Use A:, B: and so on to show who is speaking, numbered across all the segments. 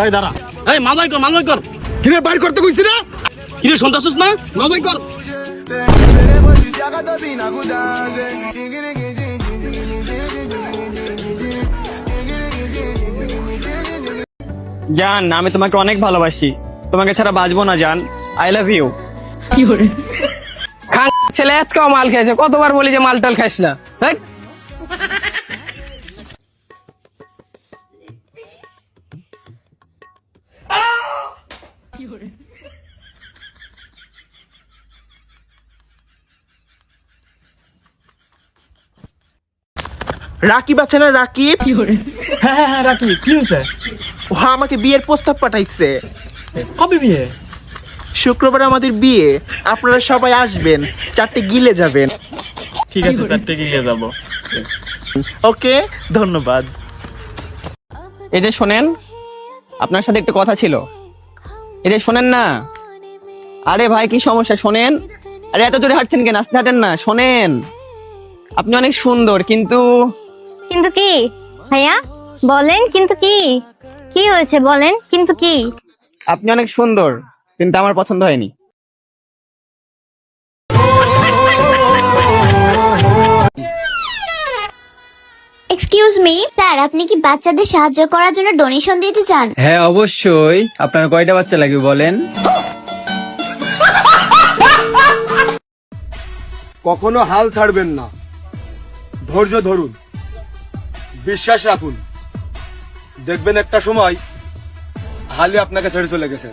A: এই দাঁড়া, এই মামলাই কর।
B: কিরে বাইর করতে কইছি না?
A: কিরে শুনতাছিস না? মামলাই কর।
C: জান, আমি তোমাকে অনেক ভালোবাসি, তোমাকে ছাড়া বাঁচবো না জান। I love you.
D: খান ছেলে আজকেও মাল খেয়েছে, কতবার বলি যে মাল টাল খাইস না। দেখ
E: রাকিব আছে না, রাকিব?
C: হ্যাঁ রাখি, কি হয়েছে?
E: ও আমাকে বিয়ের প্রস্তাব পাঠাইছে।
C: কবে বিয়ে?
E: শুক্রবার আমাদের বিয়ে, আপনারা সবাই আসবেন, 4টে গিলে যাবেন।
C: ঠিক আছে, 4টে গিয়ে যাবো।
E: ওকে, ধন্যবাদ।
C: এই যে শোনেন, আপনার সাথে একটু কথা ছিল। এই যে শোনেন না। আরে ভাই, কি সমস্যা? শোনেন। আরে এত দূরে হাঁটছেন কেন? আস্তে হাঁটেন না, শোনেন। আপনি অনেক সুন্দর, কিন্তু
F: কিন্তু কি ভাইয়া বলেন? কিন্তু কি কি হয়েছে বলেন? কিন্তু কি?
C: আপনি অনেক সুন্দর, কিন্তু আমার পছন্দ হয়নি।
F: এক্সকিউজ মি স্যার, আপনি কি বাচ্চাদের সাহায্য করার জন্য ডোনেশন দিতে চান?
G: হ্যাঁ অবশ্যই। আপনার কয়টা বাচ্চা লাগবে বলেন?
B: কখনো হাল ছাড়বেন না, ধৈর্য ধরুন, বিশ্বাস রাখুন, দেখবেন একটা সময় হালি আপনাকে ছেড়ে চলে গেছে।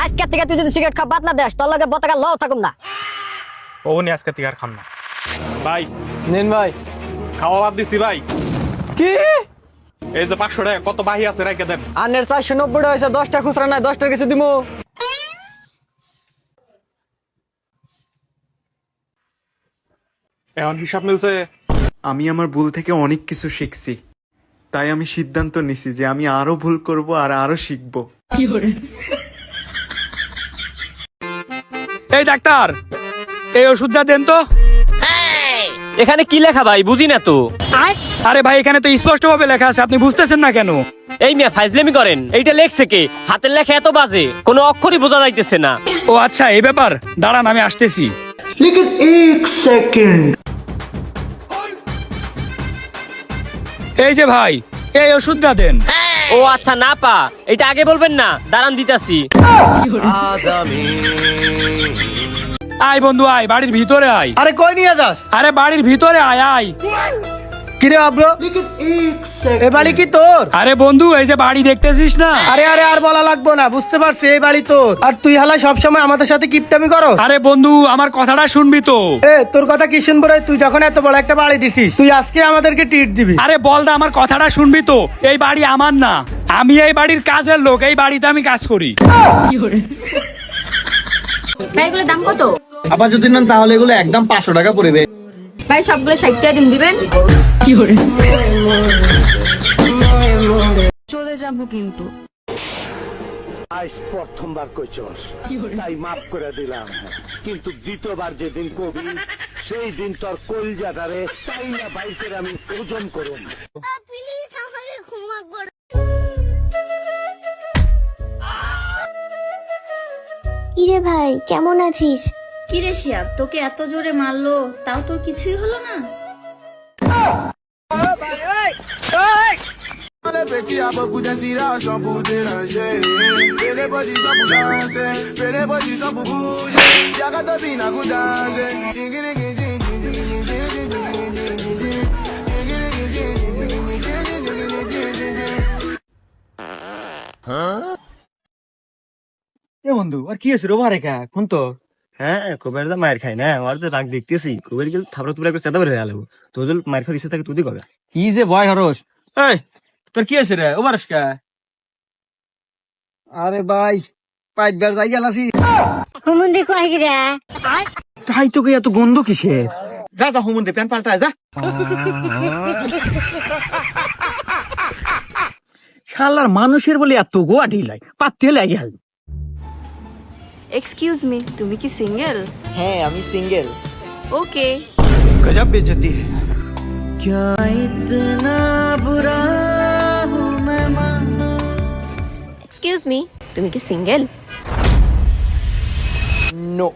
H: আজকে থেকে তুই যদি সিগারেট খা বাদ না দেস, তোর লগে পতাকা লও থাকুম না।
I: ও নি আজকে থেকে আর খাম না ভাই।
D: নেন ভাই।
I: খাওয়া বাদ দিছি ভাই।
D: কি
I: এই যে 500 টাকা কত বাহি আছে রাইখে দেন।
D: আনের 490 হয়েছে, 10টা খুচরা নাই, 10টার কিছু দিমু।
I: এখন হিসাব মিলছে।
J: আমি আমার ভুল থেকে অনেক কিছু শিখছি, তাই আমি সিদ্ধান্ত নিছি যে আমি আরো ভুল করব আর আরো শিখবো।
I: এই ডাক্তার, এই ওষুধটা দেন তো।
D: এখানে কি লেখা ভাই? বুঝি না তো।
I: আরে ভাই, এখানে তো স্পষ্ট ভাবে লেখা আছে, আপনি বুঝতেছেন না কেন?
D: এই মিয়া ফাইজলামি করেন। এইটা লেখছে কে? হাতের লেখা এত বাজে, কোনো অক্ষরই বোঝা যাইতেছে না।
I: ও আচ্ছা, এই ব্যাপার। দাঁড়ান, আমি আসতেছি। এই যে ভাই, এই ওষুধটা দেন।
D: ও আচ্ছা, না পা, এটা আগে বলবেন না, দাঁড়ান দিতাছি।
I: আয় বন্ধু আয়, বাড়ির ভিতরে আয়।
E: আরে কই নিয়ে যাস?
I: আরে বাড়ির ভিতরে আয় আয়।
E: কিরে আব্রো, এ বাড়ি কি তোর?
I: আরে বন্ধু, এই যে বাড়ি দেখতেছিস না?
E: আরে আরে আর বলা লাগবো না, বুঝতে পারছি এই বাড়ি তোর। আর তুই হালা সবসময় আমাদের সাথে কিপটামি করো।
I: আরে বন্ধু, আমার কথাটা শুনবি তো?
E: এ তোর কথা কি শুনবো রে? তুই যখন এত বড় একটা বাড়ি দিছিস, তুই আজকে আমাদেরকে ট্রিট দিবি?
I: আরে বলদা, আমার কথাটা শুনবি তো? এই বাড়ি আমার না, আমি এই বাড়ির কাজের লোক, এই বাড়িতে আমি কাজ করি।
H: ভাই এগুলোর দাম কত?
E: আবার যদি নেন তাহলে এগুলো একদম 500 টাকা পড়বে।
H: ভাই সবগুলো 60 টাকা দিবেন। চলে যাব কিন্তু।
K: আজ প্রথমবার কইছস, তাই মাফ করে দিলাম, কিন্তু দ্বিতীয়বার যেদিন কবি, সেই দিন তোর কলজাটারে তাই না বাইকের আমি ওজন করুন।
F: প্লিজ আমাকে ক্ষমা করো। কিরে ভাই, কেমন আছিস?
H: কিরে শিয়াব, তোকে এত জোরে মারলো, তাও তোর কিছুই হলো না?
C: বন্ধু, আর কি আছে রোবা রেখা কোন তো?
A: হ্যাঁ, কবের যা মায়ের খাই না, আর যে রাগ দেখতেছি, কবের গেলে থাপড়া তুপড়া করে চেতা বের হয়ে গেল। তোর যদি মায়ের খাওয়ার ইচ্ছা থাকে তুই কবে?
C: কি যে ভয় হরস। এই তোর কি আছে রে? ওবারস কা?
E: আরে ভাই, পাইবার যাই গেলাছি।
F: হুমুন্দি কই গিরা?
C: তাই তোকে এত গন্ধ কিসের? যা যা হুমুন্দে প্যান পাল্টায় যা। শালার মানুষের বলে এত গোয়া ঢিলাই পাতে লাগে।
H: এক্সকিউজ মি, তুমি কি সিঙ্গেল?
E: হ্যাঁ আমি সিঙ্গেল।
H: ওকে।
E: गजब बेइज्जती है।
H: এক্সকিউজ মি, তুমি কি সিঙ্গেল?
E: नो।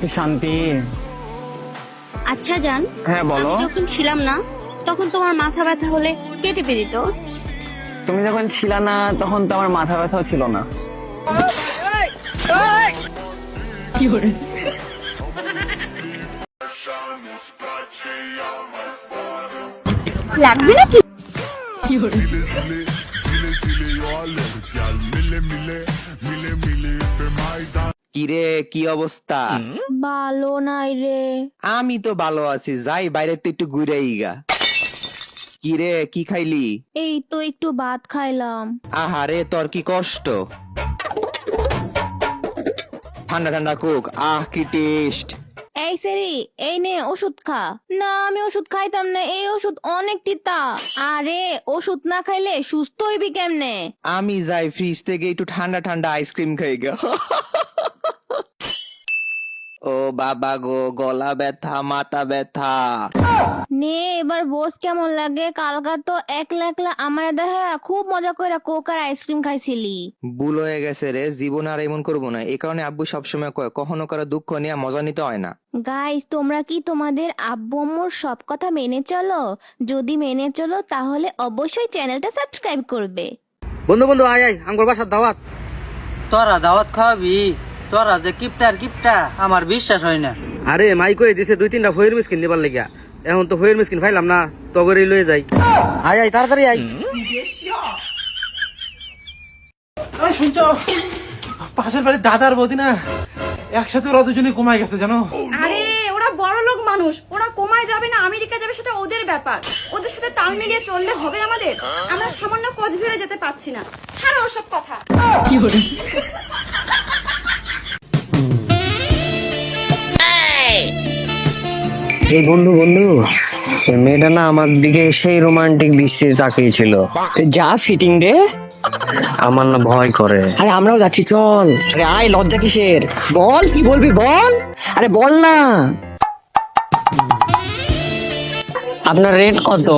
C: কি শান্তি।
F: আচ্ছা জান,
C: হ্যাঁ বলো।
F: যখন ছিলাম না তখন তোমার মাথা ব্যথা হলে কে টিপে দিত?
C: তুমি যখন ছিল না তখন তো আমার মাথা ব্যথাও ছিল না।
F: লাগবে নাকি?
E: কিরে কি অবস্থা?
H: ভালো নাই রে।
E: আমি তো ভালো আছি, যাই বাইরে তো একটু ঘুরে গা। কিরে কি খাইলি?
H: এই তো একটু ভাত খাইলাম।
E: আহারে তোর কি কষ্ট। ঠান্ডা ঠান্ডা কোক, আহ কি টেস্ট।
H: এই সেরি, এই নে ওষুধ খা। না আমি ওষুধ খাইতাম না, এই ওষুধ অনেক তিতা। আরে ওষুধ না খাইলে সুস্থ হইবি কেমনে?
E: আমি যাই ফ্রিজ থেকে একটু ঠান্ডা ঠান্ডা আইসক্রিম খাই গা। ও বাবা গো, গলা ব্যথা, মাথা ব্যথা।
H: নে এবার বোস কেমন লাগে? কালকা তো একলা একলা আমার দেখা খুব মজা করে কোক আর আইসক্রিম খাইছিলি।
E: ভুল হয়ে গেছে রে, জীবন আর এমন করবো না। এই কারণে আব্বু সবসময় কয় কখনো কারো দুঃখ নিয়ে মজা নিতে হয় না।
H: গাইস, তোমরা কি তোমাদের আব্বু আম্মুর সব কথা মেনে চলো? যদি মেনে চলো তাহলে অবশ্যই চ্যানেলটা সাবস্ক্রাইব করবে।
A: বন্ধু বন্ধু আয় আয় আমগর বাসার দাওয়াত।
G: তোরা দাওয়াত খাওয়াবি? তোরা যে কিপটা আমার বিশ্বাস হয় না।
A: আরে মাই কই দিছে 2-3টা ফয়ের মিসকিন দিবার লাগিয়া, এখন তো ফয়ের মিসকিন পাইলাম না, তগরেই লয়ে যাই। আয় আয় তাড়াতাড়ি আয়।
E: শুনছো, পাশের বাড়ির দাদার বৌদি না একসাথে ওরা দুজনে কমায় গেছে জানো।
H: আরে ওরা বড় লোক মানুষ, ওরা কমায় যাবে না আমেরিকা যাবে সেটা ওদের ব্যাপার। ওদের সাথে তাল মিলিয়ে চললে হবে আমাদের? আমরা সামান্য কোচবিহারে যেতে পারছি না। ছাড়ো ওসব কথা।
C: এই বন্ধু বন্ধু, মেয়েটা না আমার দিকে সেই রোমান্টিক দৃশ্যে তাকিয়েছিল। যা ফিটিং রে, আমার না ভয় করে। আরে আমরাও যাচ্ছি, চল। আরে আয়, লজ্জা কিসের? বল কি বলবি বল। আরে বল না। আপনার রেট কত?